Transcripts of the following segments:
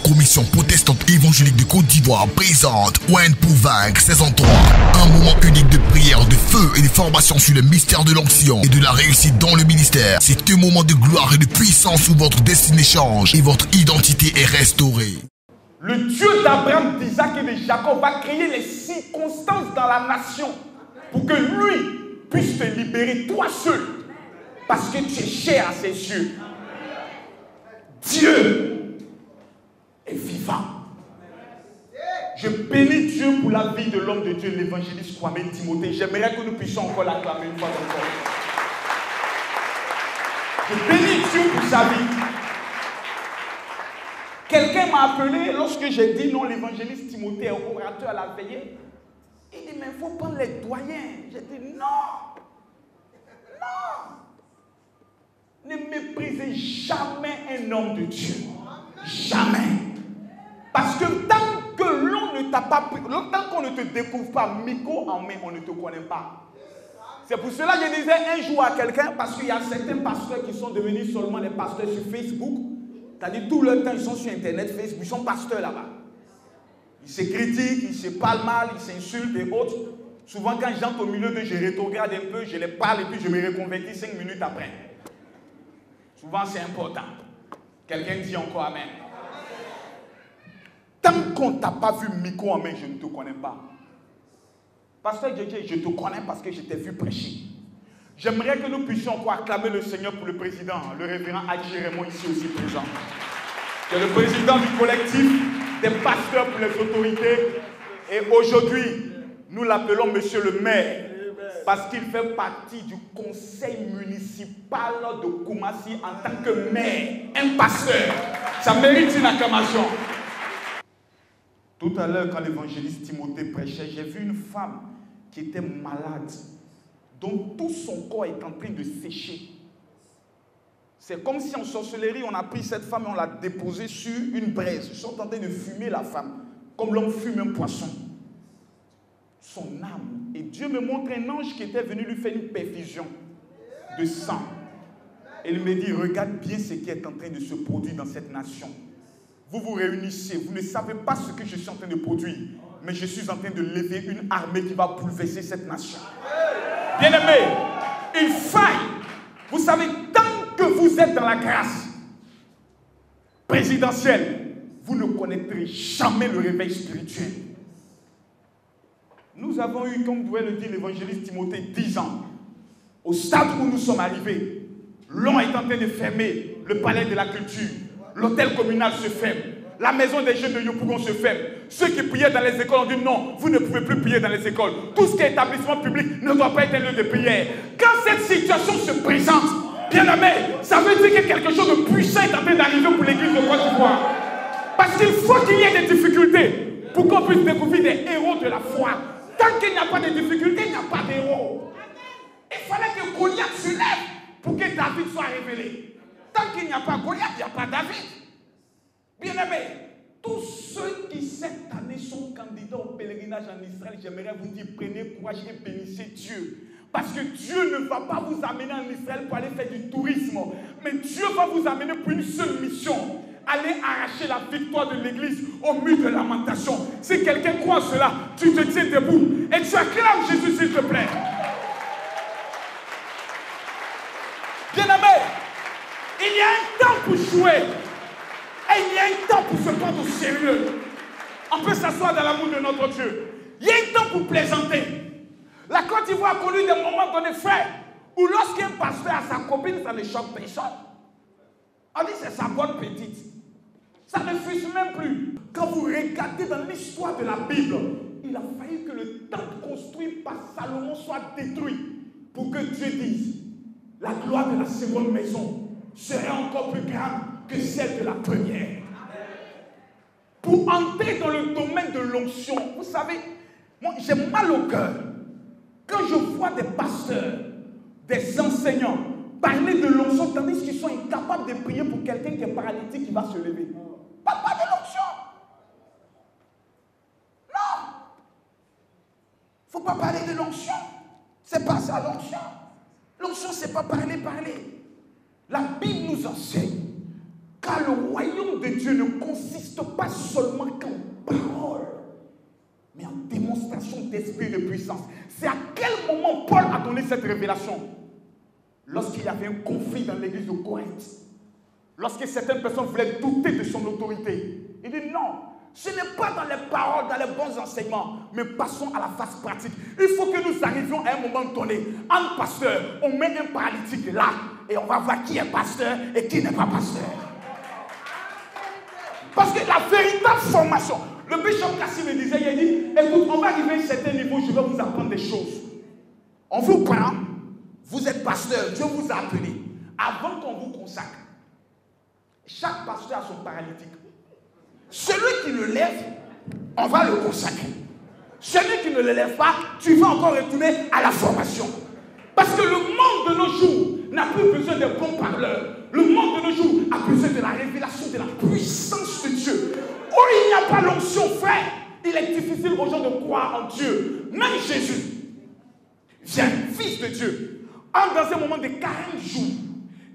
Commission protestante évangélique de Côte d'Ivoire présente Ouen pour vaincre saison 3. Un moment unique de prière, de feu et de formation sur le mystère de l'onction et de la réussite dans le ministère. C'est un moment de gloire et de puissance où votre destinée change et votre identité est restaurée. Le Dieu d'Abraham, d'Isaac et de Jacob va créer les circonstances dans la nation pour que lui puisse te libérer toi seul parce que tu es cher à ses yeux. Dieu est vivant. Je bénis Dieu pour la vie de l'homme de Dieu, l'évangéliste Kwame Timothée. J'aimerais que nous puissions encore l'acclamer une fois encore. Je bénis Dieu pour sa vie. Quelqu'un m'a appelé lorsque j'ai dit non, l'évangéliste Timothée est orateur à la veillée. Il dit, mais il faut prendre les doyens. J'ai dit, non. Non. Ne méprisez jamais un homme de Dieu. Jamais. Parce que tant que l'on ne t'a pas pris, tant qu'on ne te découvre pas micro en main, on ne te connaît pas. C'est pour cela que je disais un jour à quelqu'un, parce qu'il y a certains pasteurs qui sont devenus seulement des pasteurs sur Facebook. C'est-à-dire tout le temps ils sont sur Internet, Facebook, ils sont pasteurs là-bas. Ils se critiquent, ils se parlent mal, ils s'insultent et autres. Souvent quand j'entre au milieu d'eux, je rétrograde un peu, je les parle et puis je me reconvertis 5 minutes après. Souvent c'est important. Quelqu'un dit encore Amen. Tant qu'on ne t'a pas vu micro en main, je ne te connais pas. Pasteur Djedje, je te connais parce que je t'ai vu prêcher. J'aimerais que nous puissions encore acclamer le Seigneur pour le président, le révérend Adji Raymond, ici aussi présent. C'est le président du collectif des pasteurs pour les autorités. Et aujourd'hui, nous l'appelons Monsieur le maire, parce qu'il fait partie du conseil municipal de Koumassi en tant que maire, un pasteur. Ça mérite une acclamation. Tout à l'heure, quand l'évangéliste Timothée prêchait, j'ai vu une femme qui était malade, dont tout son corps est en train de sécher. C'est comme si en sorcellerie, on a pris cette femme et on l'a déposée sur une braise. Ils sont en train de fumer la femme, comme l'homme fume un poisson. Son âme. Et Dieu me montre un ange qui était venu lui faire une perfusion de sang. Et il me dit, regarde bien ce qui est en train de se produire dans cette nation. Vous vous réunissez, vous ne savez pas ce que je suis en train de produire, mais je suis en train de lever une armée qui va bouleverser cette nation. Bien-aimés, il faille. Vous savez, tant que vous êtes dans la grâce présidentielle, vous ne connaîtrez jamais le réveil spirituel. Nous avons eu, comme pouvait le dire l'évangéliste Timothée, 10 ans. Au stade où nous sommes arrivés, l'on est en train de fermer le palais de la culture. L'hôtel communal se ferme. La maison des jeunes de Yopougon se ferme. Ceux qui priaient dans les écoles ont dit non, vous ne pouvez plus prier dans les écoles. Tout ce qui est établissement public ne doit pas être un lieu de prière. Quand cette situation se présente, bien aimé, ça veut dire que quelque chose de puissant est en train d'arriver pour l'église de Côte d'Ivoire. Parce qu'il faut qu'il y ait des difficultés pour qu'on puisse découvrir des héros de la foi. Tant qu'il n'y a pas de difficultés, il n'y a pas d'héros. Il fallait que Goliath se lève pour que David soit révélé. Tant qu'il n'y a pas Goliath, il n'y a pas David. Bien-aimés, tous ceux qui cette année sont candidats au pèlerinage en Israël, j'aimerais vous dire, prenez courage et bénissez Dieu. Parce que Dieu ne va pas vous amener en Israël pour aller faire du tourisme. Mais Dieu va vous amener pour une seule mission. Aller arracher la victoire de l'église au mur de lamentation. Si quelqu'un croit cela, tu te tiens debout. Et tu acclames Jésus, s'il te plaît. Bien-aimés, il y a un temps pour jouer. Et il y a un temps pour se prendre au sérieux. On peut s'asseoir dans l'amour de notre Dieu. Il y a un temps pour plaisanter. La Côte d'Ivoire a connu des moments donnés, frère, où lorsqu'un pasteur a sa copine, ça ne choque personne. On dit c'est sa bonne petite. Ça ne fuse même plus. Quand vous regardez dans l'histoire de la Bible, il a fallu que le temple construit par Salomon soit détruit pour que Dieu dise la gloire de la seconde maison serait encore plus grande que celle de la première. Pour entrer dans le domaine de l'onction, vous savez, moi j'ai mal au cœur quand je vois des pasteurs, des enseignants parler de l'onction tandis qu'ils sont incapables de prier pour quelqu'un qui est paralytique qui va se lever. Pas de l'onction. Non. Il ne faut pas parler de l'onction. C'est pas ça l'onction. L'onction, c'est pas parler. La Bible nous enseigne Car le royaume de Dieu ne consiste pas seulement qu'en paroles, mais en démonstration d'esprit de puissance. C'est à quel moment Paul a donné cette révélation? Lorsqu'il y avait un conflit dans l'église de Corinthe. Lorsque certaines personnes voulaient douter de son autorité. Il dit non, ce n'est pas dans les paroles, dans les bons enseignements, mais passons à la phase pratique. Il faut que nous arrivions à un moment donné, en pasteur, on met un paralytique là, et on va voir qui est pasteur et qui n'est pas pasteur. Parce que la véritable formation, le bishop Kassim me disait, il a dit, écoute, on va arriver à un certain niveau, je vais vous apprendre des choses. On vous prend, vous êtes pasteur, Dieu vous a appelé. Avant qu'on vous consacre, chaque pasteur a son paralytique. Celui qui le lève, on va le consacrer. Celui qui ne le lève pas, tu vas encore retourner à la formation. Parce que le monde de nos jours n'a plus besoin de bons parleurs. Le monde de nos jours a besoin de la révélation de la puissance de Dieu. Où il n'y a pas l'onction, frère, il est difficile aux gens de croire en Dieu. Même Jésus vient, fils de Dieu. Dans un moment de 40 jours,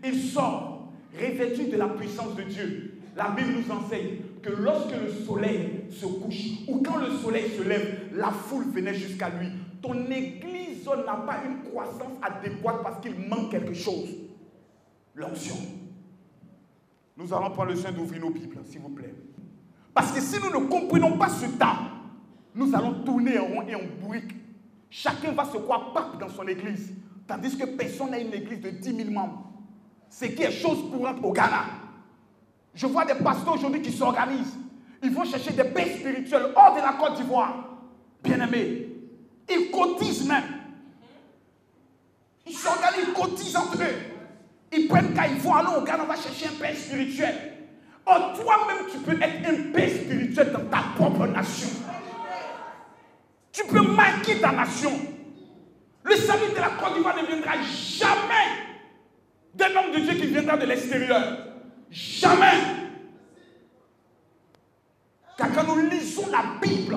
il sort revêtu de la puissance de Dieu. La Bible nous enseigne que lorsque le soleil se couche ou quand le soleil se lève, la foule venait jusqu'à lui. Ton église n'a pas une croissance adéquate parce qu'il manque quelque chose. L'onction. Nous allons prendre le soin d'ouvrir nos Bibles, s'il vous plaît. Parce que si nous ne comprenons pas ce temps, nous allons tourner en rond et en bourrique. Chacun va se croire pape dans son église, tandis que personne n'a une église de 10 000 membres. C'est qui est chose courante au Ghana. Je vois des pasteurs aujourd'hui qui s'organisent. Ils vont chercher des paix spirituelles hors de la Côte d'Ivoire. Bien-aimés, ils cotisent même. Ils s'organisent, ils cotisent entre eux. Ils prennent quand ils vont aller au Ghana, on va chercher un paix spirituel. Or, toi-même, tu peux être un paix spirituel dans ta propre nation. Tu peux marquer ta nation. Le salut de la Côte d'Ivoire ne viendra jamais d'un homme de Dieu qui viendra de l'extérieur. Jamais. Car quand nous lisons la Bible,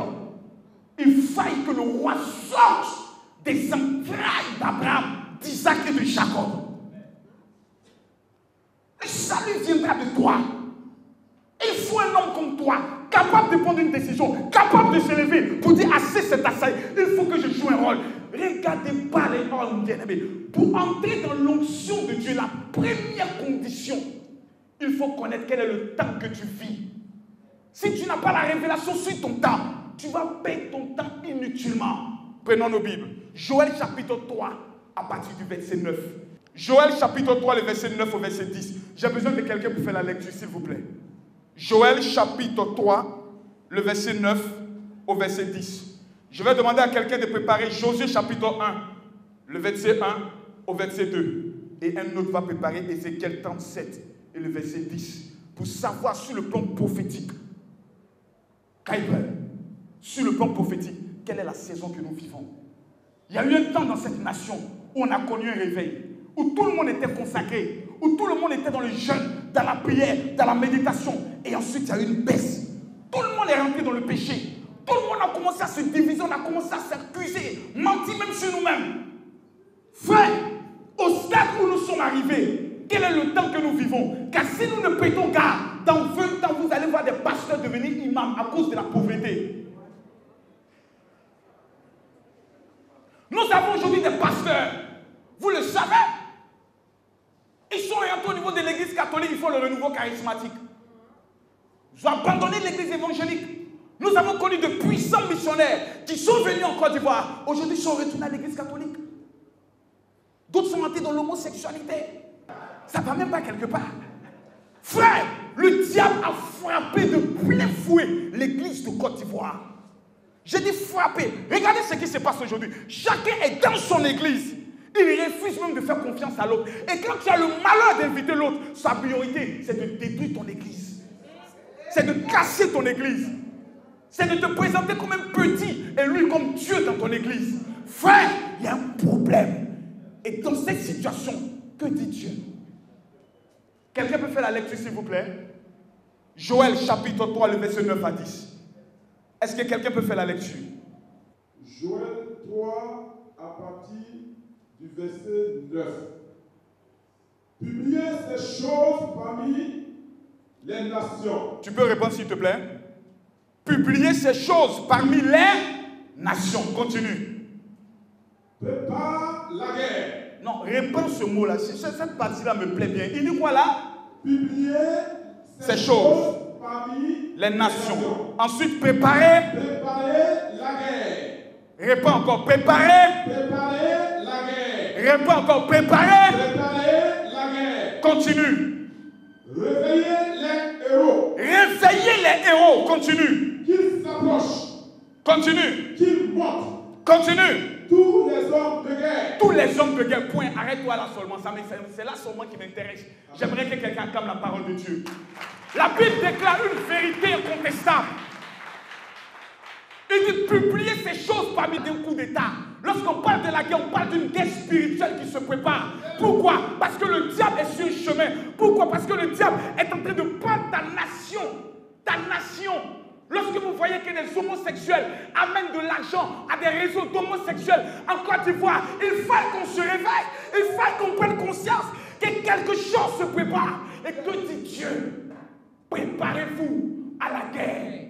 il faille que le roi sorte des entrailles d'Abraham, d'Isaac et de Jacob. Le salut viendra de toi. Il faut un homme comme toi, capable de prendre une décision, capable de se lever pour dire assez c'est assez. Il faut que je joue un rôle. Regardez pas les hommes bien-aimés. Pour entrer dans l'onction de Dieu, la première condition, il faut connaître quel est le temps que tu vis. Si tu n'as pas la révélation sur ton temps, tu vas perdre ton temps inutilement. Prenons nos Bibles. Joël chapitre 3, à partir du verset 9. Joël chapitre 3, le verset 9 au verset 10. J'ai besoin de quelqu'un pour faire la lecture, s'il vous plaît. Joël chapitre 3, le verset 9 au verset 10. Je vais demander à quelqu'un de préparer Josué chapitre 1, le verset 1 au verset 2. Et un autre va préparer Ézéchiel 37 et le verset 10. Pour savoir sur le plan prophétique, sur le plan prophétique, quelle est la saison que nous vivons. Il y a eu un temps dans cette nation où on a connu un réveil, où tout le monde était consacré, où tout le monde était dans le jeûne, dans la prière, dans la méditation. Et ensuite, il y a eu une baisse. Tout le monde est rentré dans le péché. Tout le monde a commencé à se diviser, on a commencé à s'accuser, mentir même sur nous-mêmes. Frère, au stade où nous sommes arrivés, quel est le temps que nous vivons? Car si nous ne prêtons garde, dans 20 ans, vous allez voir des pasteurs devenir imams à cause de la pauvreté. Nous avons aujourd'hui des pasteurs, vous le savez. Ils sont orientés au niveau de l'église catholique, ils font le renouveau charismatique. Ils ont abandonné l'église évangélique. Nous avons connu de puissants missionnaires qui sont venus en Côte d'Ivoire. Aujourd'hui, ils sont retournés à l'église catholique. D'autres sont entrés dans l'homosexualité. Ça ne va même pas quelque part. Frère, le diable a frappé de plein fouet l'église de Côte d'Ivoire. J'ai dit frapper. Regardez ce qui se passe aujourd'hui. Chacun est dans son église. Il refuse même de faire confiance à l'autre. Et quand tu as le malheur d'inviter l'autre, sa priorité, c'est de détruire ton église. C'est de casser ton église. C'est de te présenter comme un petit et lui comme Dieu dans ton église. Frère, il y a un problème. Et dans cette situation, que dit Dieu? Quelqu'un peut faire la lecture, s'il vous plaît? Joël, chapitre 3, le verset 9 à 10. Est-ce que quelqu'un peut faire la lecture? Joël 3, à partir du verset 9. Publiez ces choses parmi les nations. Tu peux répondre s'il te plaît? Publier ces choses parmi les nations. Continue. Prépare la guerre. Non, réponds ce mot-là. Cette partie-là me plaît bien. Il dit quoi là? Publier ces choses parmi les nations. Ensuite, préparer. Préparer la guerre. Réponds encore. Préparer. Préparer la guerre. Réponds encore. Préparer. Préparer la guerre. Continue. Réveiller les héros. Réveiller les héros. Continue. Qu'ils s'approchent. Continue. Qu'ils montent. Continue. Tous les hommes de guerre. Tous les hommes de guerre. Point. Arrête-toi là seulement. C'est là seulement qui m'intéresse. J'aimerais que quelqu'un acclame la parole de Dieu. La Bible déclare une vérité incontestable. Il dit publier ces choses parmi des coups d'État. Lorsqu'on parle de la guerre, on parle d'une guerre spirituelle qui se prépare. Pourquoi? Parce que le diable est sur le chemin. Pourquoi? Parce que le diable est en train de prendre ta nation. Ta nation. Lorsque vous voyez que des homosexuels amènent de l'argent à des réseaux d'homosexuels en Côte d'Ivoire, il faut qu'on se réveille. Il faut qu'on prenne conscience que quelque chose se prépare. Et que dit Dieu? Préparez-vous à la guerre.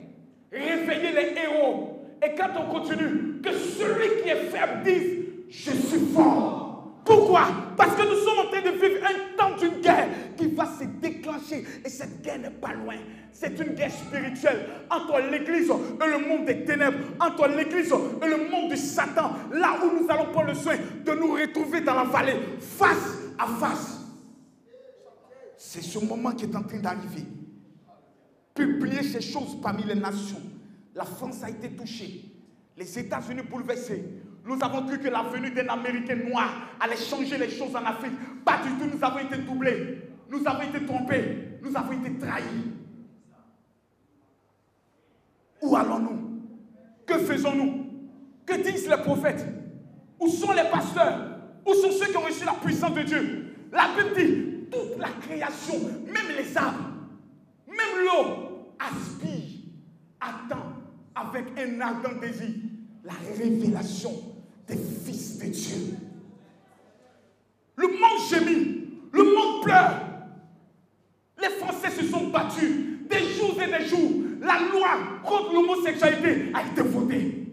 Réveillez les héros. Et quand on continue, que celui qui est faible dise, je suis fort. Pourquoi? Parce que nous sommes en train de vivre un temps d'une guerre qui va se déclencher. Et cette guerre n'est pas loin. C'est une guerre spirituelle entre l'église et le monde des ténèbres, entre l'église et le monde du Satan. Là où nous allons prendre le soin de nous retrouver dans la vallée, face à face. C'est ce moment qui est en train d'arriver. Publier ces choses parmi les nations. La France a été touchée. Les États-Unis bouleversés. Nous avons cru que la venue d'un Américain noir allait changer les choses en Afrique. Pas du tout, nous avons été doublés. Nous avons été trompés. Nous avons été trahis. Où allons-nous? Que faisons-nous? Que disent les prophètes? Où sont les pasteurs? Où sont ceux qui ont reçu la puissance de Dieu? La Bible dit, toute la création, même les arbres, même l'eau, aspire, attend avec un ardent désir la révélation des fils de Dieu. Le monde gémit, le monde pleure. Les Français se sont battus des jours et des jours. La loi contre l'homosexualité a été votée.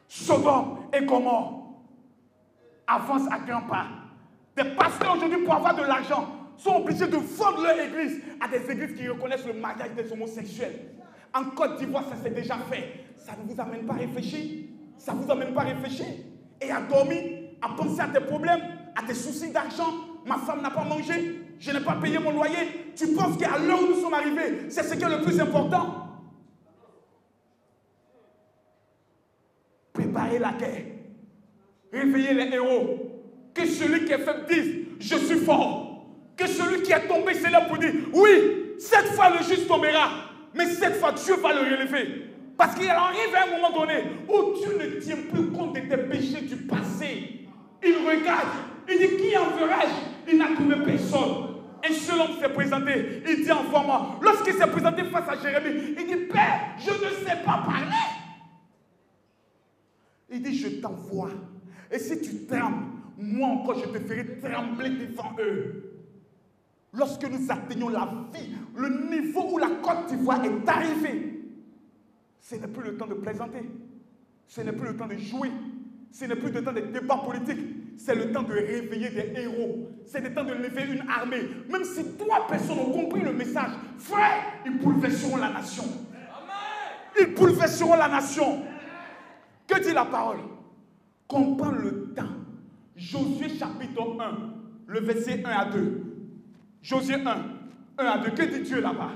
Sodome et Gomorrhe avancent à grands pas. Des pasteurs aujourd'hui, pour avoir de l'argent, sont obligés de vendre leur église à des églises qui reconnaissent le mariage des homosexuels. En Côte d'Ivoire, ça s'est déjà fait. Ça ne vous amène pas à réfléchir? Ça ne vous amène pas à réfléchir? Et à dormir, à penser à tes problèmes, à tes soucis d'argent. Ma femme n'a pas mangé, je n'ai pas payé mon loyer. Tu penses qu'à l'heure où nous sommes arrivés, c'est ce qui est le plus important? Préparez la guerre. Réveillez les héros. Que celui qui est faible dise, je suis fort. Que celui qui est tombé s'élève pour dire, oui, cette fois le juste tombera, mais cette fois Dieu va le relever. Parce qu'il arrive à un moment donné où Dieu ne tient plus compte de tes péchés du passé. Il regarde, il dit, qui enverrai-je? Il n'a trouvé personne. Un seul homme s'est présenté, il dit, envoie-moi. Lorsqu'il s'est présenté face à Jérémie, il dit, Père, je ne sais pas parler. Il dit, je t'envoie. Et si tu trembles, moi encore je te ferai trembler devant eux. Lorsque nous atteignons la vie, le niveau où la Côte d'Ivoire est arrivée, ce n'est plus le temps de plaisanter, ce n'est plus le temps de jouer, ce n'est plus le temps des débats politiques, c'est le temps de réveiller des héros, c'est le temps de lever une armée. Même si 3 personnes ont compris le message, frère, ils bouleverseront la nation. Ils bouleverseront la nation. Que dit la parole? Qu'on prend le temps. Josué chapitre 1, le verset 1 à 2. Josué 1 à 2. Que dit Dieu là-bas?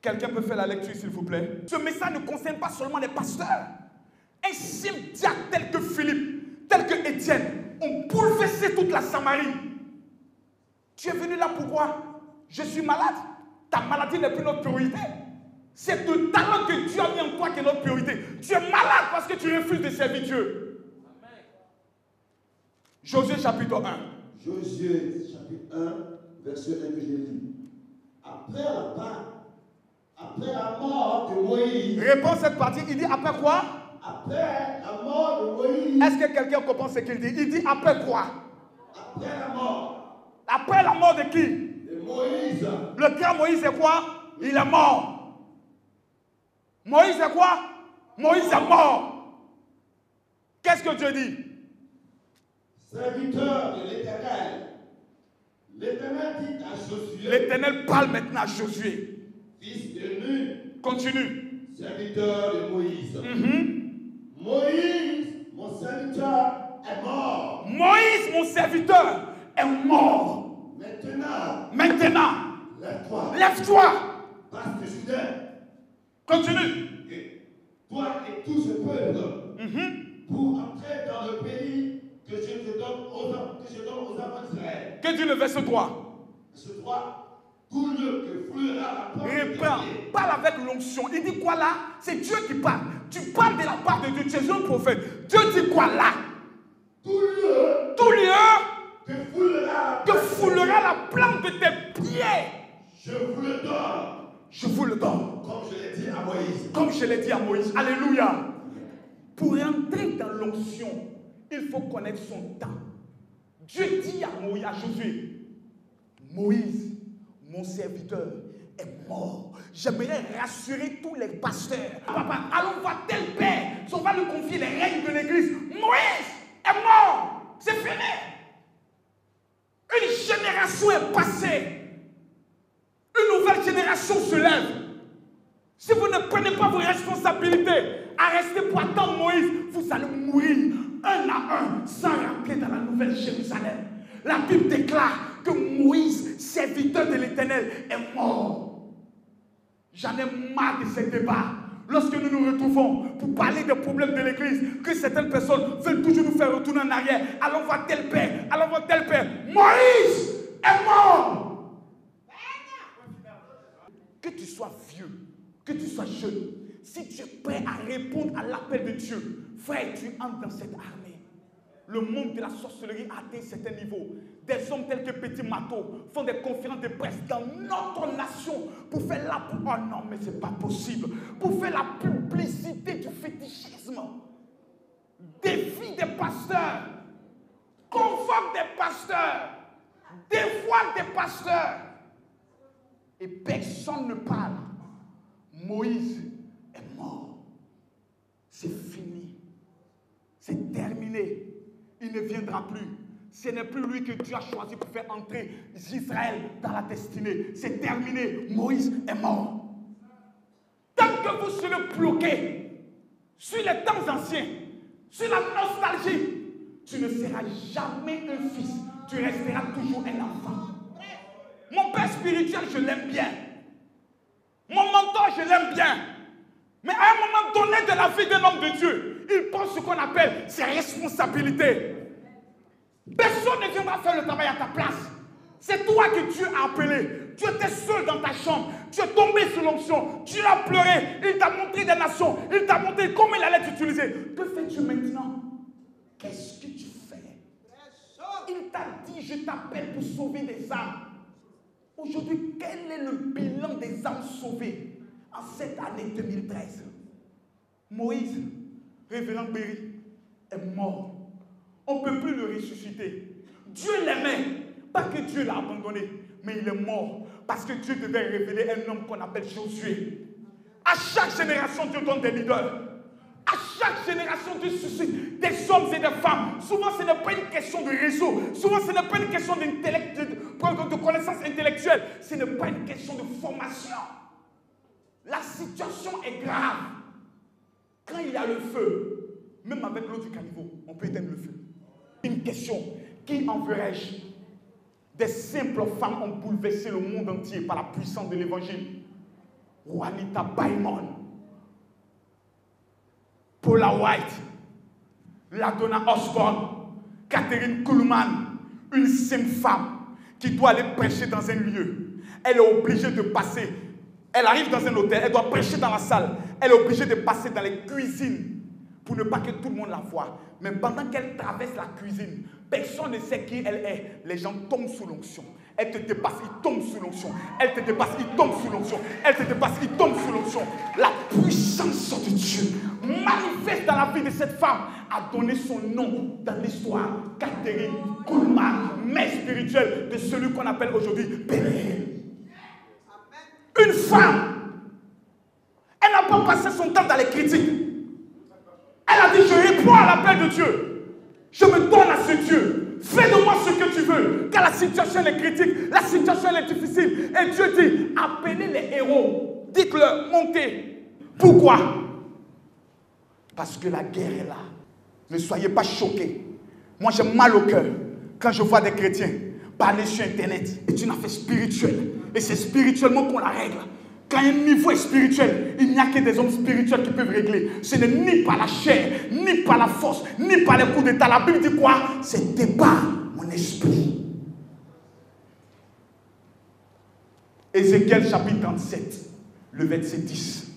Quelqu'un peut faire la lecture s'il vous plaît? Ce message ne concerne pas seulement les pasteurs. Un simple diacre tel que Philippe, tel que Étienne, ont bouleversé toute la Samarie. Tu es venu là pourquoi? Je suis malade. Ta maladie n'est plus notre priorité. C'est le talent que Dieu a mis en toi qui est notre priorité. Tu es malade parce que tu refuses de servir Dieu. Amen. Josué chapitre 1. Josué chapitre 1, verset 1 que j'ai lu. Après la mort de Moïse. Réponds cette partie. Il dit après quoi? Après la mort de Moïse. Est-ce que quelqu'un comprend ce qu'il dit? Il dit après quoi? Après la mort. Après la mort de qui? De Moïse. Le grand Moïse est quoi? Il est mort. Moïse est quoi? Moïse est mort. Qu'est-ce que Dieu dit? Serviteur de l'Éternel. L'Éternel dit à Josué. L'Éternel parle maintenant à Josué. Fils de Nun. Continue. Serviteur de Moïse. Moïse, mon serviteur, est mort. Moïse, mon serviteur, est mort. Maintenant, lève-toi. Passe de Jourdain. Continue. Et toi et tout ce peuple, pour entrer dans le pays que je te donne aux enfants d'Israël. Que dit le verset 3? Verset 3. Tout lieu que foulera la porte. Réprends. Parle avec l'onction. Il dit quoi là? C'est Dieu qui parle. Tu parles de la part de Dieu. Tu es un prophète. Dieu dit quoi là? Tout lieu que foulera la plante de tes pieds. Je vous le donne. Je vous le donne. Comme je l'ai dit à Moïse. Comme je l'ai dit à Moïse. Alléluia. Pour entrer dans l'onction, il faut connaître son temps. Dieu dit à Moïse, à Josué, Moïse, mon serviteur, est mort. J'aimerais rassurer tous les pasteurs. Papa, allons voir tel père. On va lui confier les règnes de l'église. Moïse est mort. C'est fini. Une génération est passée. Une nouvelle génération se lève. Si vous ne prenez pas vos responsabilités à rester pour attendre Moïse, vous allez mourir un à un sans rentrer dans la nouvelle Jérusalem. La Bible déclare que Moïse, serviteur de l'Éternel, est mort. J'en ai marre de ces débats. Lorsque nous nous retrouvons pour parler des problèmes de l'église, que certaines personnes veulent toujours nous faire retourner en arrière. Allons voir tel père, allons voir tel père. Moïse est mort. Que tu sois vieux, que tu sois jeune, si tu es prêt à répondre à l'appel de Dieu, frère, tu entres dans cette armée. Le monde de la sorcellerie a atteint certains niveaux. Des hommes tels que Petit Mato font des conférences de presse dans notre nation pour faire la... Oh non, mais c'est pas possible. Pour faire la publicité du fétichisme. Défie des pasteurs. Convoque des pasteurs. Dévoile des pasteurs. Et personne ne parle. Moïse est mort. C'est fini. C'est terminé. Il ne viendra plus. Ce n'est plus lui que Dieu a choisi pour faire entrer Israël dans la destinée. C'est terminé. Moïse est mort. Tant que vous serez bloqué sur les temps anciens, sur la nostalgie, tu ne seras jamais un fils. Tu resteras toujours un enfant. Mon père spirituel, je l'aime bien. Mon mentor, je l'aime bien. Mais à un moment donné de la vie d'un homme de Dieu, il prend ce qu'on appelle ses responsabilités. Personne ne viendra faire le travail à ta place. C'est toi que Dieu a appelé. Tu étais seul dans ta chambre. Tu es tombé sous l'onction. Tu as pleuré. Il t'a montré des nations. Il t'a montré comment il allait t'utiliser. Que fais-tu maintenant? Qu'est-ce que tu fais? Il t'a dit, je t'appelle pour sauver des âmes. Aujourd'hui, quel est le bilan des âmes sauvées en cette année 2013? Moïse, révérend Berry, est mort. On ne peut plus le ressusciter. Dieu l'aimait. Pas que Dieu l'a abandonné, mais il est mort. Parce que Dieu devait révéler un homme qu'on appelle Josué. À chaque génération, Dieu donne des leaders. À chaque génération, Dieu suscite des hommes et des femmes. Souvent, ce n'est pas une question de réseau. Souvent, ce n'est pas une question de connaissance intellectuelle. Ce n'est pas une question de formation. La situation est grave. Quand il y a le feu, même avec l'eau du caniveau, on peut éteindre le feu. Une question, qui enverrai-je? Des simples femmes ont bouleversé le monde entier par la puissance de l'évangile. Juanita Baimon, Paula White, Ladonna Osborne, Catherine Kuhlman, une simple femme qui doit aller prêcher dans un lieu. Elle est obligée de passer. Elle arrive dans un hôtel, elle doit prêcher dans la salle. Elle est obligée de passer dans les cuisines pour ne pas que tout le monde la voie. Mais pendant qu'elle traverse la cuisine, personne ne sait qui elle est. Les gens tombent sous l'onction. Elle te dépasse, ils tombent sous l'onction. Elle te dépasse, ils tombent sous l'onction. Elle te dépasse, ils tombent sous l'onction. La puissance de Dieu manifeste manifeste dans la vie de cette femme a donné son nom dans l'histoire. Catherine Kuhlman, mère spirituelle de celui qu'on appelle aujourd'hui Bénéel. Une femme, elle n'a pas passé son temps dans les critiques. Elle a dit, je réponds à l'appel de Dieu. Je me donne à ce Dieu. Fais de moi ce que tu veux. Car la situation est critique, la situation est difficile. Et Dieu dit, appelez les héros. Dites-leur, montez. Pourquoi? Parce que la guerre est là. Ne soyez pas choqués. Moi, j'ai mal au cœur quand je vois des chrétiens parler sur Internet. C'est une affaire spirituelle. Et c'est spirituellement qu'on la règle. Quand un niveau est spirituel, il n'y a que des hommes spirituels qui peuvent régler. Ce n'est ni par la chair, ni par la force, ni par les coups d'état. La Bible dit quoi? C'est par mon esprit. Ézéchiel chapitre 37, le verset 10.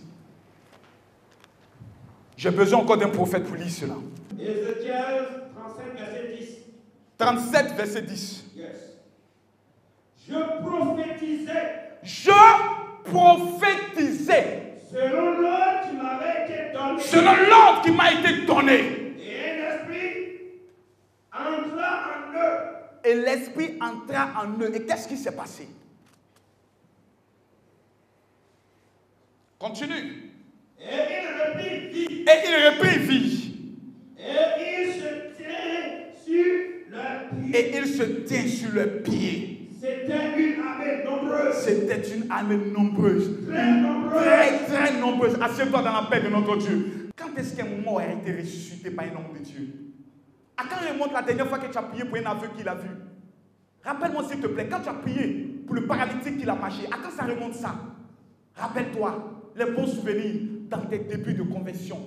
J'ai besoin encore d'un prophète pour lire cela. Ézéchiel 37, verset 10. 37, verset 10. Yes. Je prophétisais. Je prophétisais. Selon l'ordre qui m'avait été donné. Selon l'ordre qui m'a été donné. Et un esprit entra en eux. Et l'esprit entra en eux. Et qu'est-ce qui s'est passé? Continue. Et il reprit vie. Et il reprit vie. Et il se tient sur leurs pieds. Et il se tient sur leurs pieds. C'était une armée nombreuse. C'était une armée nombreuse. Très nombreuse. Très nombreuse. Assieds-toi dans la paix de notre Dieu. Quand est-ce qu'un mort a été ressuscité par un homme de Dieu? À quand remonte la dernière fois que tu as prié pour un aveugle qu'il a vu? Rappelle-moi s'il te plaît, quand tu as prié pour le paralytique qu'il a marché, à quand ça remonte ça? Rappelle-toi les bons souvenirs dans tes débuts de conversion.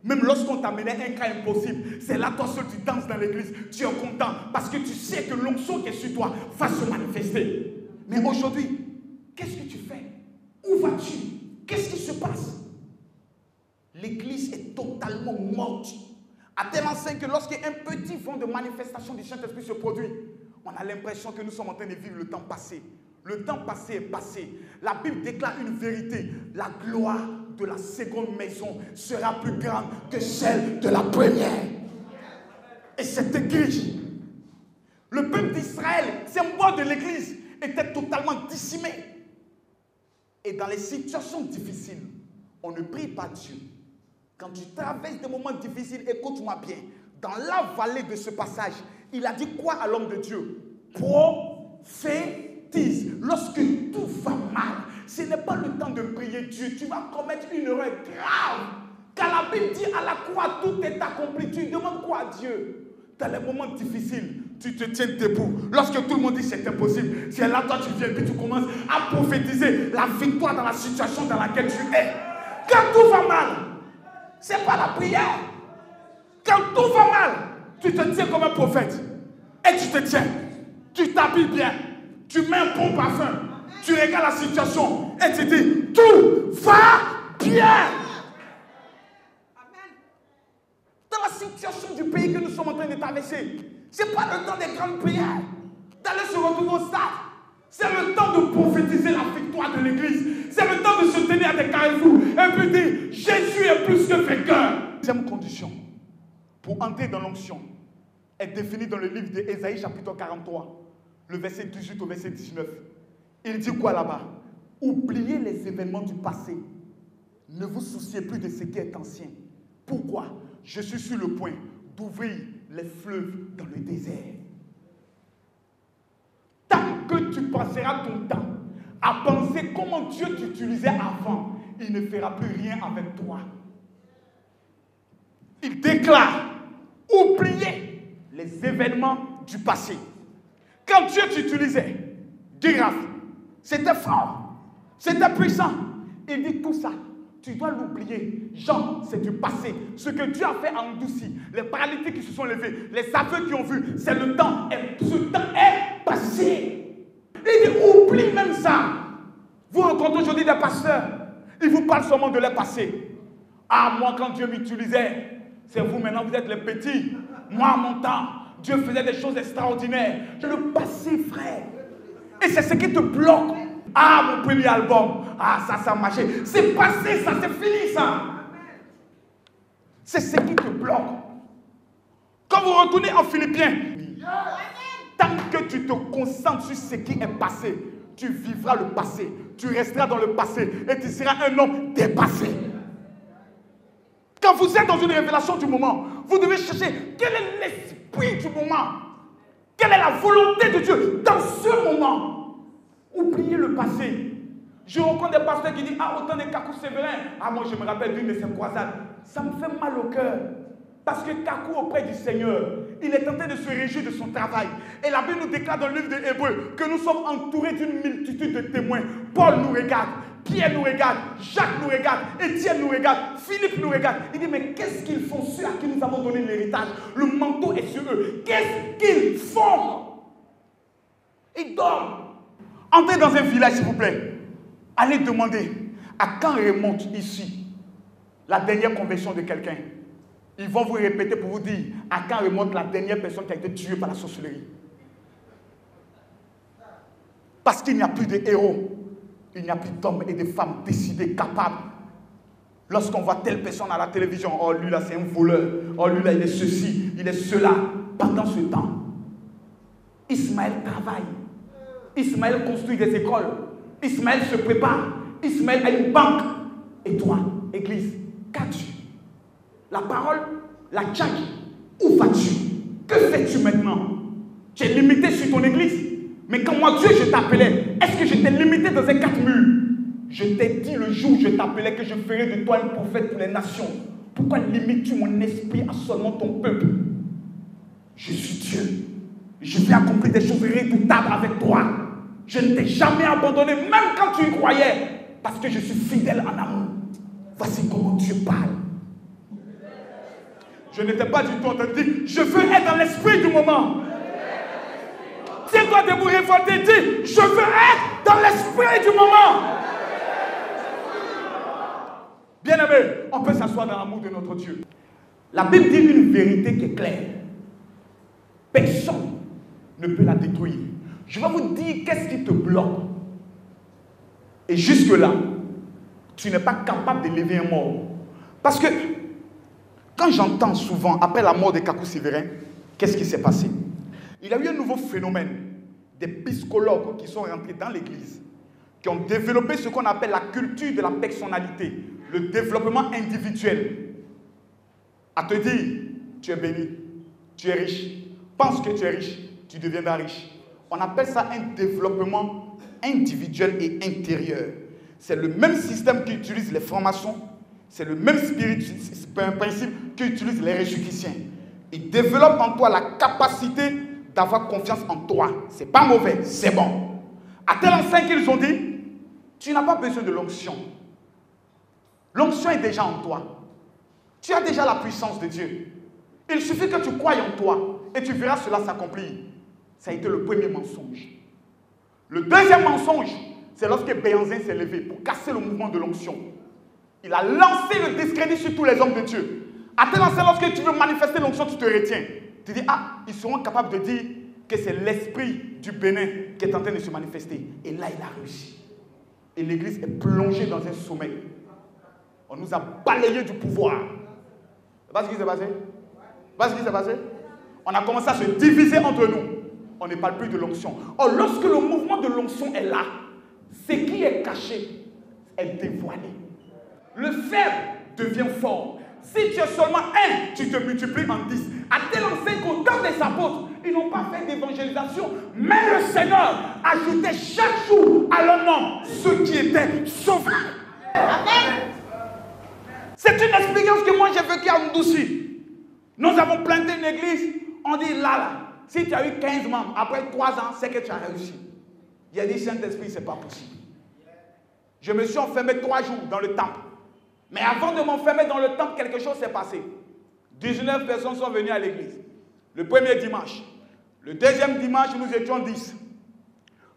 Même lorsqu'on t'amenait un cas impossible, c'est là toi seul tu danses dans l'église, tu es content parce que tu sais que l'onction qui est sur toi va se manifester. Mais aujourd'hui, qu'est-ce que tu fais? Où vas-tu? Qu'est-ce qui se passe? L'église est totalement morte. À tel enseigne que lorsqu'un petit vent de manifestation du Saint-Esprit se produit, on a l'impression que nous sommes en train de vivre le temps passé. Le temps passé est passé. La Bible déclare une vérité. La gloire de la seconde maison sera plus grande que celle de la première. Et cette église, le peuple d'Israël, symbole de l'église, était totalement dissimé. Et dans les situations difficiles, on ne prie pas Dieu. Quand tu traverses des moments difficiles, écoute-moi bien. Dans la vallée de ce passage, il a dit quoi à l'homme de Dieu? Prophétise. Lorsque tout va mal, ce n'est pas le temps de prier Dieu. Tu vas commettre une erreur grave. Car la Bible dit à la croix, tout est accompli. Tu demandes quoi à Dieu? Dans les moments difficiles, tu te tiens debout. Lorsque tout le monde dit c'est impossible, c'est là toi tu viens et tu commences à prophétiser la victoire dans la situation dans laquelle tu es. Quand tout va mal, c'est pas la prière. Quand tout va mal, tu te tiens comme un prophète. Et tu te tiens. Tu t'habilles bien. Tu mets un bon parfum. Tu regardes la situation et tu dis, tout va bien. Dans la situation du pays que nous sommes en train de traverser, ce n'est pas le temps des grandes prières, d'aller se retrouver au stade. C'est le temps de prophétiser la victoire de l'église. C'est le temps de se tenir à des carrefours et puis dire, Jésus est plus que vainqueur. Deuxième condition pour entrer dans l'onction est définie dans le livre d'Ésaïe chapitre 43, le verset 18 au verset 19. Il dit quoi là-bas? Oubliez les événements du passé. Ne vous souciez plus de ce qui est ancien. Pourquoi? Je suis sur le point d'ouvrir les fleuves dans le désert. Tant que tu passeras ton temps à penser comment Dieu t'utilisait avant, il ne fera plus rien avec toi. Il déclare, oubliez les événements du passé. Quand Dieu t'utilisait, grave, c'était fort, c'était puissant. Il dit tout ça, tu dois l'oublier. Jean, c'est du passé. Ce que Dieu a fait a endouci. Les paralytiques qui se sont levés, les aveugles qui ont vu, c'est le temps. Et ce temps est passé. Il dit, oublie même ça. Vous rencontrez aujourd'hui des pasteurs, ils vous parlent seulement de leur passé. Ah, moi, quand Dieu m'utilisait, c'est vous maintenant, vous êtes les petits. Moi, à mon temps, Dieu faisait des choses extraordinaires. C'est le passé, frère. Et c'est ce qui te bloque. Ah, mon premier album. Ah, ça a marché. C'est passé, ça, c'est fini, ça. C'est ce qui te bloque. Quand vous retournez en Philippiens, tant que tu te concentres sur ce qui est passé, tu vivras le passé, tu resteras dans le passé et tu seras un homme dépassé. Quand vous êtes dans une révélation du moment, vous devez chercher quel est l'esprit du moment, quelle est la volonté de Dieu dans ce moment. Oubliez le passé. Je rencontre des pasteurs qui disent, ah, autant de Kakou Séverin. Ah, moi je me rappelle d'une de ses croisades. Ça me fait mal au cœur. Parce que Kakou auprès du Seigneur, il est tenté de se réjouir de son travail. Et la Bible nous déclare dans le livre des Hébreux que nous sommes entourés d'une multitude de témoins. Paul nous regarde, Pierre nous regarde, Jacques nous regarde, Étienne nous regarde, Philippe nous regarde. Il dit, mais qu'est-ce qu'ils font ceux à qui nous avons donné l'héritage? Le manteau est sur eux. Qu'est-ce qu'ils font? Ils dorment. Entrez dans un village, s'il vous plaît. Allez demander à quand remonte ici la dernière conversion de quelqu'un. Ils vont vous répéter pour vous dire à quand remonte la dernière personne qui a été tuée par la sorcellerie. Parce qu'il n'y a plus de héros. Il n'y a plus d'hommes et de femmes décidés, capables. Lorsqu'on voit telle personne à la télévision, oh lui là c'est un voleur, oh lui là il est ceci, il est cela. Pendant ce temps, Ismaël travaille. Ismaël construit des écoles. Ismaël se prépare. Ismaël a une banque. Et toi, Église, qu'as-tu? La parole, la tchatch, où vas-tu? Que fais-tu maintenant? Tu es limité sur ton Église. Mais quand moi Dieu je t'appelais, est-ce que je t'ai limité dans ces 4 murs? Je t'ai dit le jour où je t'appelais que je ferai de toi un prophète pour les nations. Pourquoi limites-tu mon esprit à seulement ton peuple? Je suis Dieu. Je vais accomplir des choses redoutables avec toi. Je ne t'ai jamais abandonné, même quand tu y croyais, parce que je suis fidèle en amour. Voici comment Dieu parle. Je n'étais pas du tout en train de dire, je veux être dans l'esprit du moment. Tiens-toi debout, révolté, dis, je veux être dans l'esprit du moment. Bien-aimé, on peut s'asseoir dans l'amour de notre Dieu. La Bible dit une vérité qui est claire. Personne ne peut la détruire. Je vais vous dire qu'est-ce qui te bloque. Et jusque-là, tu n'es pas capable de lever un mort. Parce que, quand j'entends souvent, après la mort de Kakou Séverin, qu'est-ce qui s'est passé? Il y a eu un nouveau phénomène. Des psychologues qui sont rentrés dans l'église, qui ont développé ce qu'on appelle la culture de la personnalité, le développement individuel. À te dire, tu es béni, tu es riche. Pense que tu es riche, tu deviendras riche. On appelle ça un développement individuel et intérieur. C'est le même système qui utilise les formations, c'est le même principe qui utilise les réjouissants. Il développe en toi la capacité d'avoir confiance en toi. C'est pas mauvais, c'est bon. À tel enseigne qu'ils ont dit, tu n'as pas besoin de l'onction. L'onction est déjà en toi. Tu as déjà la puissance de Dieu. Il suffit que tu croies en toi et tu verras cela s'accomplir. Ça a été le premier mensonge. Le deuxième mensonge, c'est lorsque Béhanzin s'est levé pour casser le mouvement de l'onction. Il a lancé le discrédit sur tous les hommes de Dieu. À tel enseigne, lorsque tu veux manifester l'onction, tu te retiens. Tu dis, ah, ils seront capables de dire que c'est l'esprit du Bénin qui est en train de se manifester. Et là, il a réussi. Et l'église est plongée dans un sommeil. On nous a balayé du pouvoir. C'est pas ce qui s'est passé? C'est pas ce qui s'est passé? On a commencé à se diviser entre nous. On ne parle plus de l'onction. Or, lorsque le mouvement de l'onction est là, ce qui est caché est dévoilé. Le faible devient fort. Si tu es seulement un, tu te multiplies en 10. À tel enseigne qu'au temps des apôtres, ils n'ont pas fait d'évangélisation, mais le Seigneur ajoutait chaque jour à leur nom ceux qui étaient sauvés. Amen. C'est une expérience que moi j'ai vécue à Mdoussi. Nous avons planté une église, on dit là, si tu as eu 15 membres, après 3 ans, c'est que tu as réussi. Il a dit, Saint-Esprit, ce n'est pas possible. Je me suis enfermé 3 jours dans le temple. Mais avant de m'enfermer dans le temple, quelque chose s'est passé. 19 personnes sont venues à l'église. Le premier dimanche. Le deuxième dimanche, nous étions 10.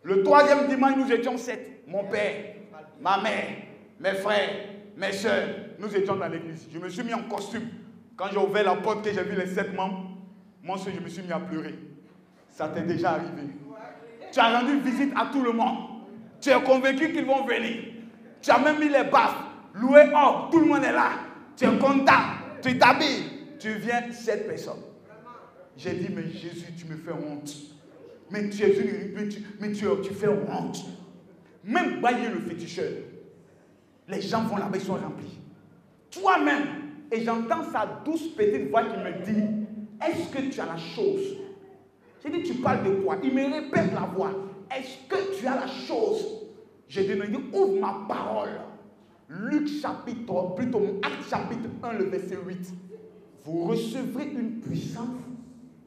Le troisième dimanche, nous étions 7. Mon père, ma mère, mes frères, mes soeurs, nous étions dans l'église. Je me suis mis en costume. Quand j'ai ouvert la porte, que j'ai vu les 7 membres, moi aussi, je me suis mis à pleurer. Ça t'est déjà arrivé. Tu as rendu visite à tout le monde. Tu es convaincu qu'ils vont venir. Tu as même mis les baffes. Loué, oh, tout le monde est là. Tu es content. tu t'habilles, tu viens 7 personnes. J'ai dit, mais Jésus, tu me fais honte. Mais tu es tu fais honte. Même Bayer le féticheur, les gens vont là-bas, ils sont remplis. Toi-même, et j'entends sa douce petite voix qui me dit, est-ce que tu as la chose? J'ai dit, tu parles de quoi? Il me répète la voix. Est-ce que tu as la chose? J'ai dit, ouvre ma parole. Luc chapitre, plutôt Acte chapitre 1, le verset 8. Vous recevrez une puissance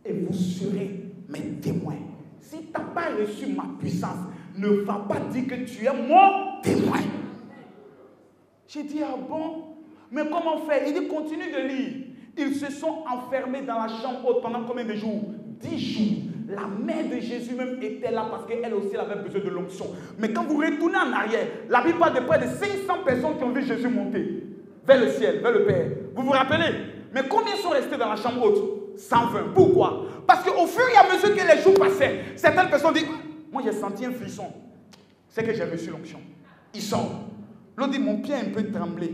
et vous serez mes témoins. Si tu n'as pas reçu ma puissance, ne va pas dire que tu es mon témoin. J'ai dit, ah bon? Mais comment faire? Il dit, continue de lire. Ils se sont enfermés dans la chambre haute pendant combien de jours? 10 jours. La mère de Jésus même était là parce qu'elle aussi avait besoin de l'onction. Mais quand vous retournez en arrière, la Bible parle de près de 500 personnes qui ont vu Jésus monter vers le ciel, vers le Père. Vous vous rappelez? Mais combien sont restés dans la chambre haute? 120. Pourquoi? Parce qu'au fur et à mesure que les jours passaient, certaines personnes disent, moi j'ai senti un frisson. C'est que j'ai reçu l'onction. Ils sortent. L'autre dit, mon pied a un peu tremblé.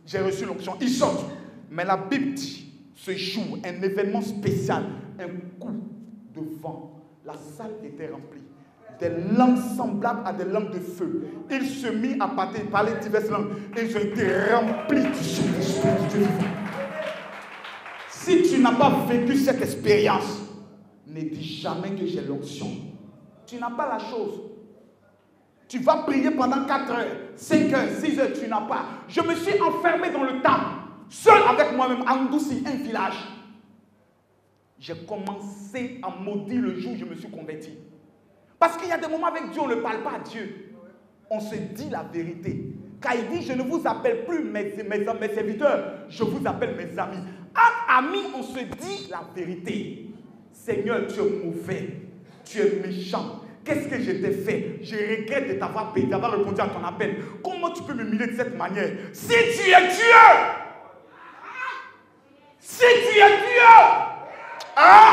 J'ai reçu l'onction. Ils sortent. Mais la Bible dit, ce jour, un événement spécial, un coup de vent. La salle était remplie. Des langues semblables à des langues de feu. Ils se mirent à parler diverses langues. Ils ont été remplis du Saint-Esprit de Dieu. Si tu n'as pas vécu cette expérience, ne dis jamais que j'ai l'onction. Tu n'as pas la chose. Tu vas prier pendant 4 heures, 5 heures, 6 heures, tu n'as pas. Je me suis enfermé dans le temple, seul avec moi-même, à Ndoussi, un village. J'ai commencé à maudire le jour où je me suis converti. Parce qu'il y a des moments avec Dieu, on ne parle pas à Dieu. On se dit la vérité. Quand il dit, je ne vous appelle plus mes serviteurs, je vous appelle mes amis. Entre amis, on se dit la vérité. Seigneur, tu es mauvais, tu es méchant. Qu'est-ce que je t'ai fait? Je regrette de t'avoir payé, d'avoir répondu à ton appel. Comment tu peux m'humilier de cette manière? Si tu es Dieu! Si tu es Dieu! Hein?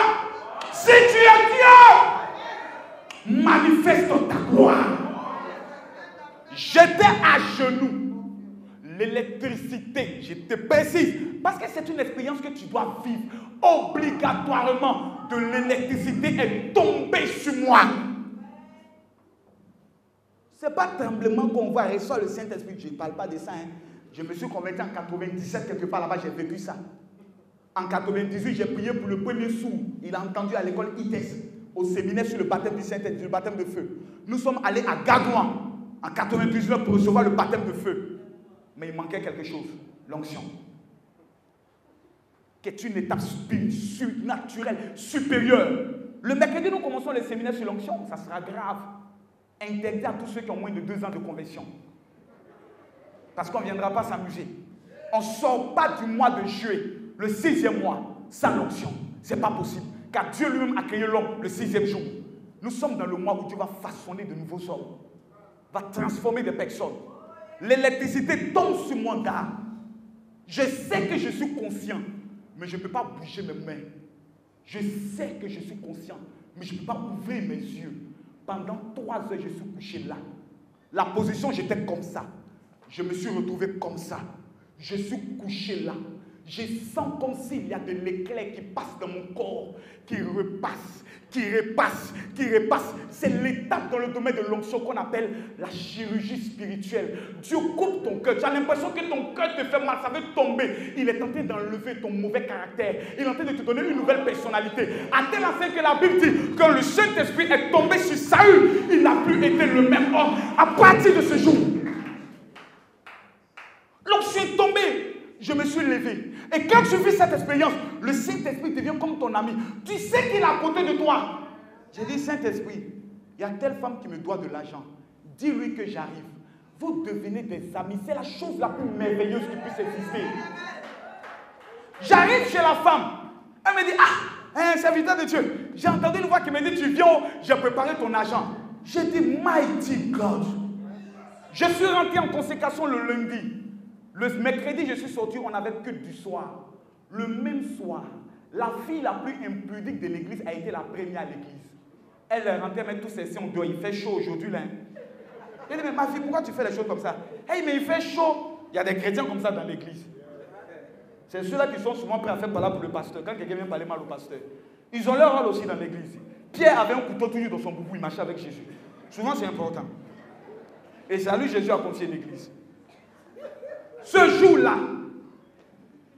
Si tu es Dieu! Manifeste ta gloire. J'étais à genoux. L'électricité, je te précise, parce que c'est une expérience que tu dois vivre. Obligatoirement, de l'électricité est tombée sur moi. Ce n'est pas tremblement qu'on voit, reçoit le Saint-Esprit. Je ne parle pas de ça. Hein. Je me suis converti en 97, quelque part là-bas, j'ai vécu ça. En 98, j'ai prié pour le premier sourd. Il a entendu à l'école ITES, au séminaire sur le baptême du Saint-Esprit, le baptême de feu. Nous sommes allés à Gadouan en 99 pour recevoir le baptême de feu. Mais il manquait quelque chose, l'onction. Qui est une étape surnaturelle, supérieure. Le mercredi, nous commençons les séminaires sur l'onction. Ça sera grave. Interdit à tous ceux qui ont moins de 2 ans de conversion. Parce qu'on ne viendra pas s'amuser. On ne sort pas du mois de juillet, le 6e mois, sans l'onction. Ce n'est pas possible. Car Dieu lui-même a créé l'homme le 6e jour. Nous sommes dans le mois où Dieu va façonner de nouveaux hommes. Va transformer des personnes. L'électricité tombe sur mon âme. Je sais que je suis conscient, mais je ne peux pas bouger mes mains. Je sais que je suis conscient, mais je ne peux pas ouvrir mes yeux. Pendant 3 heures, je suis couché là. La position, j'étais comme ça. Je me suis retrouvé comme ça. Je suis couché là. Je sens comme s'il y a de l'éclair qui passe dans mon corps, qui repasse, qui repasse, qui repasse. C'est l'étape dans le domaine de l'onction qu'on appelle la chirurgie spirituelle. Dieu coupe ton cœur. Tu as l'impression que ton cœur te fait mal, ça veut tomber. Il est en train d'enlever ton mauvais caractère. Il est en train de te donner une nouvelle personnalité. À tel enseigne que la Bible dit que le Saint-Esprit est tombé sur Saül. Il n'a plus été le même homme à partir de ce jour. L'onction est tombée. Je me suis levé. Et quand tu vis cette expérience, le Saint-Esprit devient comme ton ami. Tu sais qu'il est à côté de toi. J'ai dit, Saint-Esprit, il y a telle femme qui me doit de l'argent. Dis-lui que j'arrive. Vous devenez des amis. C'est la chose la plus merveilleuse qui puisse exister. J'arrive chez la femme. Elle me dit, ah, un serviteur de Dieu. J'ai entendu une voix qui me dit, tu viens, j'ai préparé ton argent. J'ai dit, mighty God. Je suis rentré en consécration le lundi. Le mercredi, je suis sorti, on avait que du soir. Le même soir, la fille la plus impudique de l'église a été la première à l'église. Elle est rentrée avec tous ses seins dehors. Il fait chaud aujourd'hui là. Elle dit, mais ma fille, pourquoi tu fais les choses comme ça? Hey, mais il fait chaud. Il y a des chrétiens comme ça dans l'église. C'est ceux-là qui sont souvent prêts à faire parler pour le pasteur. Quand quelqu'un vient parler mal au pasteur, ils ont leur rôle aussi dans l'église. Pierre avait un couteau toujours dans son boubou, il marchait avec Jésus. Souvent, c'est important. Et c'est à lui Jésus a confié l'église. Ce jour-là,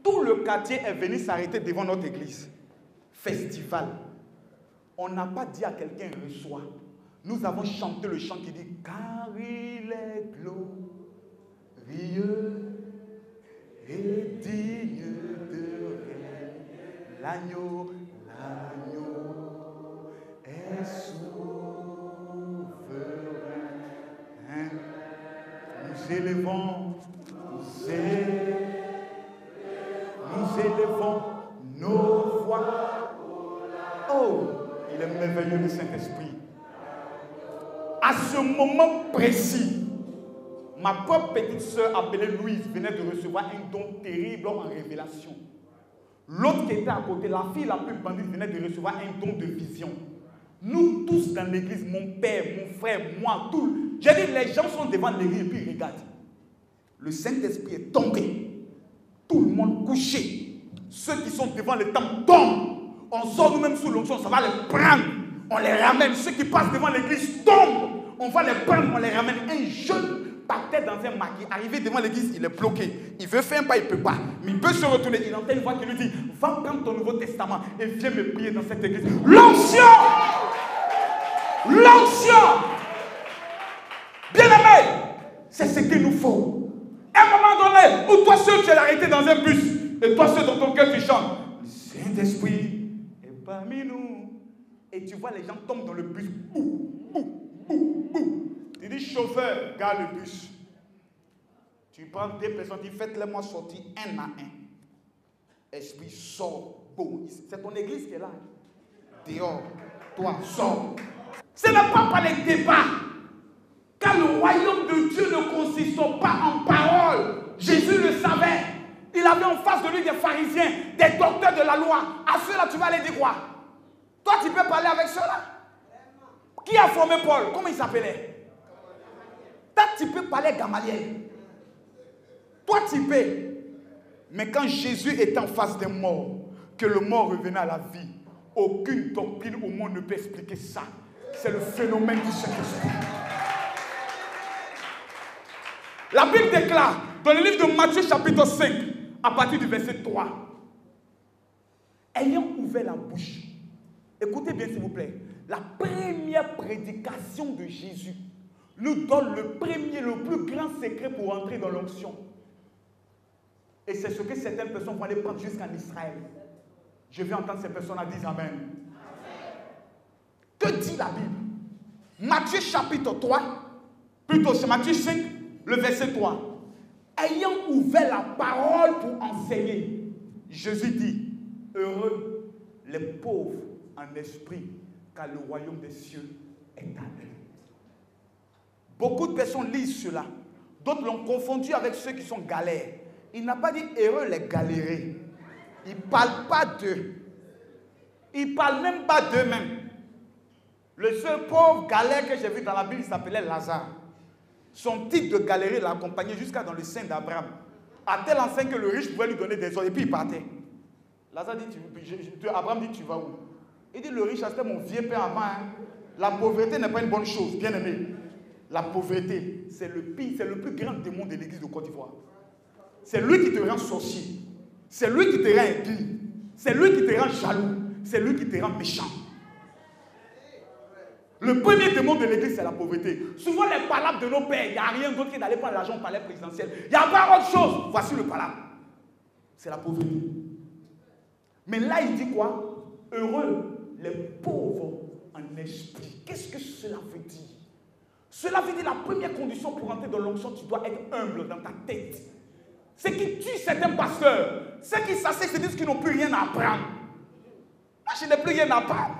tout le quartier est venu s'arrêter devant notre église. Festival. On n'a pas dit à quelqu'un reçois. Nous avons chanté le chant qui dit car il est glorieux et digne de règne. L'agneau est souverain. Nous élevons nos voix. Oh, il est merveilleux le Saint-Esprit. À ce moment précis, ma propre petite sœur appelée Louise venait de recevoir un don terrible en révélation. L'autre qui était à côté, la fille la plus bandite, venait de recevoir un don de vision. Nous tous dans l'église, mon père, mon frère, moi, tout. J'ai dit, les gens sont devant l'église et puis ils regardent. Le Saint-Esprit est tombé. Tout le monde couché. Ceux qui sont devant le temple tombent. On sort nous-mêmes sous l'onction, ça va les prendre. On les ramène. Ceux qui passent devant l'église tombent. On va les prendre, on les ramène. Un jeune partait dans un maquis, arrivé devant l'église, il est bloqué. Il veut faire un pas, il ne peut pas. Mais il peut se retourner. Il entend une voix qui lui dit, va prendre ton Nouveau Testament et viens me prier dans cette église. L'onction! L'onction! Bien-aimé, c'est ce qu'il nous faut. À un moment donné, où toi seul tu es arrêté dans un bus, et toi seul dans ton cœur tu chantes, le Saint-Esprit est parmi nous. Et tu vois les gens tombent dans le bus. Bou, bou, bou, bou. Tu dis, chauffeur, garde le bus. Tu prends deux personnes, tu faites-les-moi sortir un à un. Esprit, sort. Bon, c'est ton église qui est là. Dehors, toi, sors. Ce n'est pas par les débats. Car le royaume de Dieu ne consiste pas en paroles. Jésus le savait. Il avait en face de lui des pharisiens, des docteurs de la loi. À ceux-là, tu vas aller dire quoi? Toi, tu peux parler avec ceux-là. Qui a formé Paul? Comment il s'appelait? Toi, tu peux parler Gamaliel. Toi, tu peux. Mais quand Jésus était en face des morts, que le mort revenait à la vie, aucune doctrine au monde ne peut expliquer ça. C'est le phénomène du Saint-Esprit. La Bible déclare, dans le livre de Matthieu chapitre 5, à partir du verset 3, ayant ouvert la bouche, écoutez bien s'il vous plaît, la première prédication de Jésus nous donne le plus grand secret pour entrer dans l'onction. Et c'est ce que certaines personnes vont aller prendre jusqu'en Israël. Je vais entendre ces personnes dire Amen. Que dit la Bible? Matthieu chapitre 3, plutôt c'est Matthieu 5, le verset 3. Ayant ouvert la parole pour enseigner, Jésus dit, heureux les pauvres en esprit, car le royaume des cieux est à eux. Beaucoup de personnes lisent cela. D'autres l'ont confondu avec ceux qui sont galères. Il n'a pas dit heureux les galérés. Il ne parle pas d'eux. Il ne parle même pas d'eux-mêmes. Le seul pauvre galère que j'ai vu dans la Bible, il s'appelait Lazare. Son titre de galéré l'a accompagné jusqu'à dans le sein d'Abraham. À tel enseigne que le riche pouvait lui donner des ordres. Et puis il partait. Lazare dit, Abraham dit, tu vas où? Il dit, le riche, c'était mon vieux père avant. Hein. La pauvreté n'est pas une bonne chose, bien aimé. La pauvreté, c'est le pire, c'est le plus grand démon de l'église de Côte d'Ivoire. C'est lui qui te rend sorcier. C'est lui qui te rend impie. C'est lui qui te rend jaloux. C'est lui qui te rend méchant. Le premier démon de l'église, c'est la pauvreté. Souvent, les palabres de nos pères, il n'y a rien d'autre que d'aller prendre l'argent au palais présidentiel. Il n'y a pas autre chose. Voici le palabre. C'est la pauvreté. Mais là, il dit quoi? Heureux les pauvres en esprit. Qu'est-ce que cela veut dire? Cela veut dire la première condition pour entrer dans l'onction, tu dois être humble dans ta tête. Ce qui tue certains pasteurs, ceux qui s'asseyent se disent qu'ils n'ont plus rien à apprendre. Moi, je n'ai plus rien à apprendre.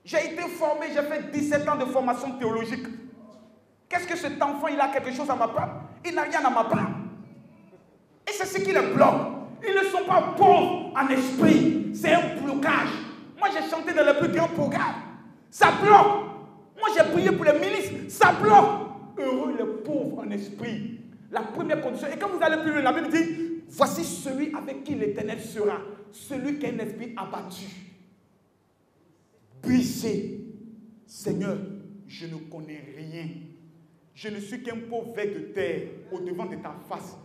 J'ai été formé, j'ai fait 17 ans de formation théologique. Qu'est-ce que cet enfant, il a quelque chose à m'apprendre? Il n'a rien à m'apprendre. Et c'est ce qui les bloque. Ils ne sont pas pauvres en esprit. C'est un blocage. Moi, j'ai chanté dans le plus grand programme. Ça bloque. Moi, j'ai prié pour les ministres. Ça bloque. Heureux les pauvres en esprit. La première condition. Et quand vous allez plus loin, la Bible dit, voici celui avec qui l'Éternel sera, celui qui a un esprit abattu, brisé. Seigneur, je ne connais rien. Je ne suis qu'un pauvre ver de terre au-devant de ta face.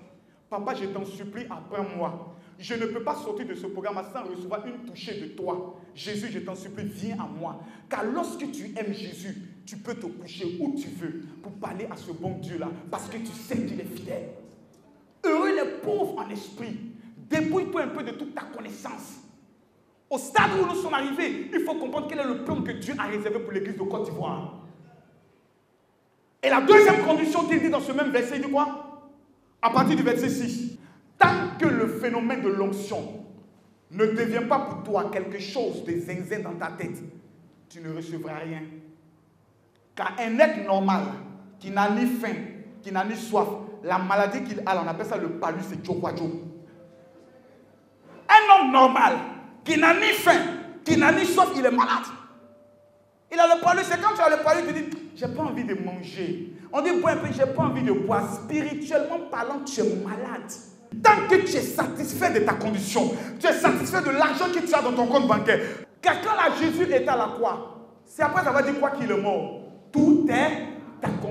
Papa, je t'en supplie, apprends-moi. Je ne peux pas sortir de ce programme sans recevoir une touchée de toi. Jésus, je t'en supplie, viens à moi. Car lorsque tu aimes Jésus, tu peux te coucher où tu veux pour parler à ce bon Dieu-là, parce que tu sais qu'il est fidèle. Heureux les pauvres en esprit. Débrouille-toi un peu de toute ta connaissance. Au stade où nous sommes arrivés, il faut comprendre quel est le plan que Dieu a réservé pour l'église de Côte d'Ivoire. Et la deuxième condition qu'il dit dans ce même verset, il dit quoi? À partir du verset 6. Tant que le phénomène de l'onction ne devient pas pour toi quelque chose de zinzin dans ta tête, tu ne recevras rien. Car un être normal, qui n'a ni faim, qui n'a ni soif, la maladie qu'il a, on appelle ça le palu, c'est Djokwadjo. Un homme normal, qui n'a ni faim, qui n'a ni soif, il est malade. Il a le palu, c'est quand tu as le palu, tu dis, j'ai pas envie de manger. On dit, bois un peu, j'ai pas envie de boire. Spirituellement parlant, tu es malade. Tant que tu es satisfait de ta condition, tu es satisfait de l'argent que tu as dans ton compte bancaire. Car quand Jésus est à la croix, c'est après avoir dit quoi qu'il est mort. Tout est accompli.